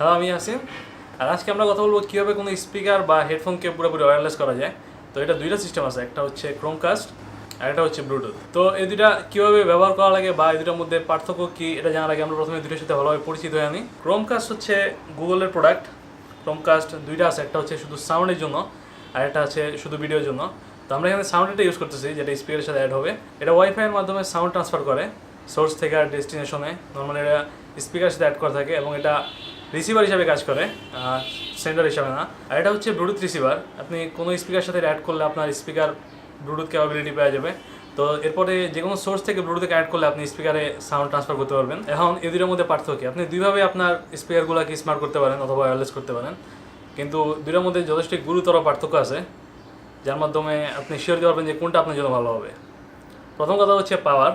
Hello, আমি আসিম। আর আজকে আমরা কথা বলবো কীভাবে কোনো স্পিকার বা হেডফোনকে পুরোপুরি ওয়্যারলেস করা যায়। তো এটা দুইটা সিস্টেম আছে, একটা হচ্ছে ক্রোমকাস্ট আর একটা হচ্ছে ব্লুটুথ। তো এই দুইটা কীভাবে ব্যবহার করা লাগে বা এই দুটার মধ্যে পার্থক্য কী এটা জানার আগে আমরা প্রথমে দুইটার সাথে ভালোভাবে পরিচিত হয়ে আনি। ক্রোমকাস্ট হচ্ছে গুগলের প্রোডাক্ট। ক্রোমকাস্ট দুইটা আছে, একটা হচ্ছে শুধু সাউন্ডের জন্য আর একটা আছে শুধু ভিডিওর জন্য। তো আমরা এখানে সাউন্ডটা ইউজ করতেছি, যেটা স্পিকারের সাথে অ্যাড হবে। এটা ওয়াইফাইয়ের মাধ্যমে সাউন্ড ট্রান্সফার করে সোর্স থেকে আর ডেস্টিনেশনে। নর্মালি এটা স্পিকারের সাথে অ্যাড করা থাকে এবং এটা রিসিভার হিসাবে কাজ করে, সেন্ডার হিসাবে না। আর এটা হচ্ছে ব্লুটুথ রিসিভার। আপনি কোনো স্পিকার সাথে অ্যাড করলে আপনার স্পিকার ব্লুটুথ ক্যাপাবিলিটি পাওয়া যাবে। তো এরপরে যে কোনো সোর্স থেকে ব্লুটুথে অ্যাড করলে আপনি স্পিকারে সাউন্ড ট্রান্সফার করতে পারবেন। এখন এই দুটোর মধ্যে পার্থক্য, আপনি দুইভাবে আপনার স্পিকারগুলোকে স্মার্ট করতে পারেন অথবা ওয়্যারলেস করতে পারেন, কিন্তু দুটোর মধ্যে যথেষ্ট গুরুতর পার্থক্য আছে, যার মাধ্যমে আপনি শিওর দিতে পারবেন যে কোনটা আপনার জন্য ভালো হবে। প্রথম কথা হচ্ছে পাওয়ার।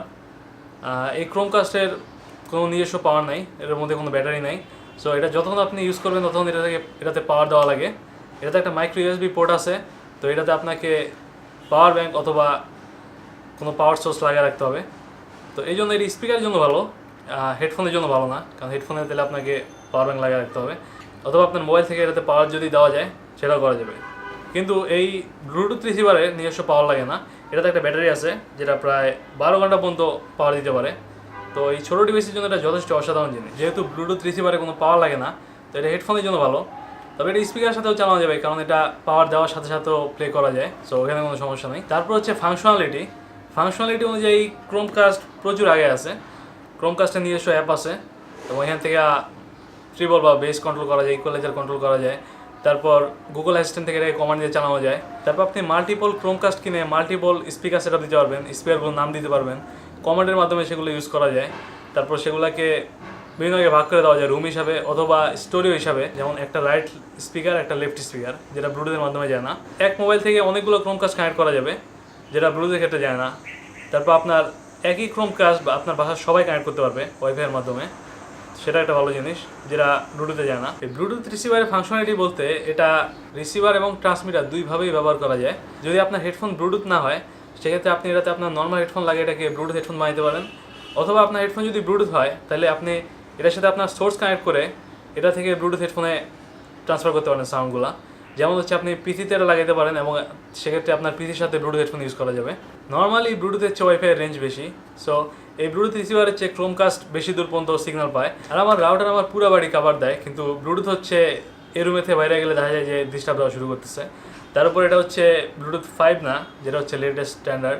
এই ক্রোমকাস্টের কোনো নিজস্ব পাওয়ার নাই, এর মধ্যে কোনো ব্যাটারি নাই। সো এটা যতক্ষণ আপনি ইউজ করবেন ততক্ষণ এটাতে পাওয়ার দেওয়া লাগে। এটাতে একটা মাইক্রো ইউএসবি পোর্ট আছে, তো এটাতে আপনাকে পাওয়ার ব্যাঙ্ক অথবা কোনো পাওয়ার সোর্স লাগিয়ে রাখতে হবে। তো এই জন্য এটি স্পিকারের জন্য ভালো, হেডফোনের জন্য ভালো না, কারণ হেডফোনে দিলে আপনাকে পাওয়ার ব্যাঙ্ক লাগিয়ে রাখতে হবে, অথবা আপনার মোবাইল থেকে এটাতে পাওয়ার যদি দেওয়া যায় সেটাও করা যাবে। কিন্তু এই ব্লুটুথ রিসিভারে নিজস্ব পাওয়ার লাগে না, এটাতে একটা ব্যাটারি আছে যেটা প্রায় 12 ঘন্টা পর্যন্ত পাওয়ার দিতে পারে। তো এই ছোটো ডিভাইসের জন্য এটা যথেষ্ট অসাধারণ জিনিস। যেহেতু ব্লুটুথ রিসিভারে কোনো পাওয়ার লাগে না, তো এটা হেডফোনের জন্য ভালো। তবে এটা স্পিকারের সাথেও চালানো যাবে, কারণ এটা পাওয়ার দেওয়ার সাথে সাথেও প্লে করা যায়, সো ওখানে কোনো সমস্যা নেই। তারপর হচ্ছে ফাংশনালিটি অনুযায়ী ক্রোমকাস্ট প্রচুর আগে আছে। ক্রোমকাস্টের নিজস্ব অ্যাপ আছে এবং এখান থেকে ট্রিবল বা বেস কন্ট্রোল করা যায়, ইকুয়ালাইজার কন্ট্রোল করা যায়। তারপর গুগল অ্যাসিস্ট্যান্ট থেকে এটাকে কমান্ড দিয়ে চালানো যায়। তারপর আপনি মাল্টিপল ক্রোমকাস্ট কিনে মাল্টিপল স্পিকার সেটআপ দিতে পারবেন, স্পিকারগুলোর নাম দিতে পারবেন, কমান্ডের মাধ্যমে সেগুলো ইউজ করা যায়। তারপর সেগুলোকে বিভিন্ন ভাগে ভাগ করে দেওয়া যায়, রুম হিসাবে অথবা স্টোরিও হিসাবে, যেমন একটা রাইট স্পিকার একটা লেফট স্পিকার, যেটা ব্লুটুথের মাধ্যমে যায় না। এক মোবাইল থেকে অনেকগুলো ক্রোমকাস্ট কানেক্ট করা যাবে, যেটা ব্লুটুথের ক্ষেত্রে যায় না। তারপর আপনার একই ক্রোমকাস্ট বা আপনার বাসার সবাই কানেক্ট করতে পারবে ওয়াইফাইয়ের মাধ্যমে, সেটা একটা ভালো জিনিস যেটা ব্লুটুথে যায় না। এই ব্লুটুথ রিসিভারের ফাংশনালিটি বলতে এটা রিসিভার এবং ট্রান্সমিটার দুইভাবেই ব্যবহার করা যায়। যদি আপনার হেডফোন ব্লুটুথ না হয় সেক্ষেত্রে আপনি এটাতে আপনার নর্মাল হেডফোন লাগে এটাকে ব্লুটুথ হেডফোন বানাতে পারেন, অথবা আপনার হেডফোন যদি ব্লুটুথ হয় তাহলে আপনি এটার সাথে আপনার সোর্স কানেক্ট করে এটা থেকে ব্লুটুথ হেডফোনে ট্রান্সফার করতে পারেন সাউন্ডগুলো। যেমন হচ্ছে আপনি পিসিতে এটা লাগাতে পারেন এবং সেক্ষেত্রে আপনার পিসির সাথে ব্লুটুথ হেডফোন ইউজ করা যাবে। নর্মালি ব্লুটুথের চেয়ে ওয়াইফাইয়ের রেঞ্জ বেশি, সো এই ব্লুটুথ রিসিভারের চেয়ে ক্রোমকাস্ট বেশি দূর পর্যন্ত সিগন্যাল পায়। আর আমার রাউটার আমার পুরো বাড়ি কাভার দেয়, কিন্তু ব্লুটুথ হচ্ছে এই রুমে থেকে বাইরে গেলে দেখা যায় যে ডিস্টার্ব দেওয়া শুরু করতেছে। তার উপর এটা হচ্ছে ব্লুটুথ 5 না, যেটা হচ্ছে লেটেস্ট স্ট্যান্ডার্ড।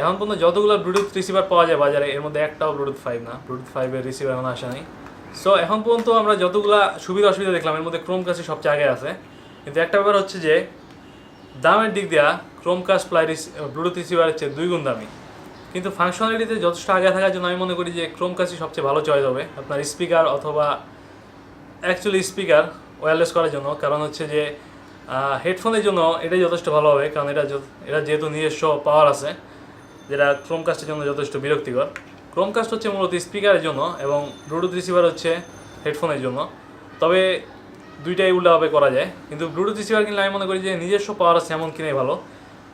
এখন পর্যন্ত যতগুলো ব্লুটুথ রিসিভার পাওয়া যায় বাজারে, এর মধ্যে একটাও ব্লুটুথ 5 না, ব্লুটুথ 5-এর রিসিভার এখন আসে নাই। সো এখন পর্যন্ত আমরা যতগুলো সুবিধা অসুবিধা দেখলাম এর মধ্যে ক্রোমকাস্টই সবচেয়ে আগে আছে। কিন্তু একটা ব্যাপার হচ্ছে যে দামের দিক দিয়ে ক্রোমকাস্ট ব্লুটুথ রিসিভারের চেয়ে 2 গুণ দামি, কিন্তু ফাংশনালিটিতে যথেষ্ট আগে থাকার জন্য আমি মনে করি যে ক্রোমকাস্টই সবচেয়ে ভালো চয়েস হবে আপনার স্পিকার অথবা অ্যাকচুয়ালি স্পিকার ওয়্যারলেস করার জন্য। কারণ হচ্ছে যে হেডফোনের জন্য এটাই যথেষ্ট ভালো হবে, কারণ এটা যেহেতু নিজস্ব পাওয়ার আছে, যেটা ক্রোমকাস্টের জন্য যথেষ্ট বিরক্তিকর। ক্রোমকাস্ট হচ্ছে মূলত স্পিকারের জন্য এবং ব্লুটুথ রিসিভার হচ্ছে হেডফোনের জন্য। তবে দুইটাই উল্টাভাবে করা যায়, কিন্তু ব্লুটুথ রিসিভার কিনলে আমি মনে করি যে নিজস্ব পাওয়ার আছে এমন কিনেই ভালো,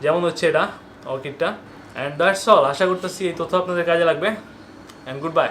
যেমন হচ্ছে এটা অর্কিডটা। And that's all. আশা করতেছি এই তথ্য আপনাদের কাজে লাগবে, অ্যান্ড গুড বাই।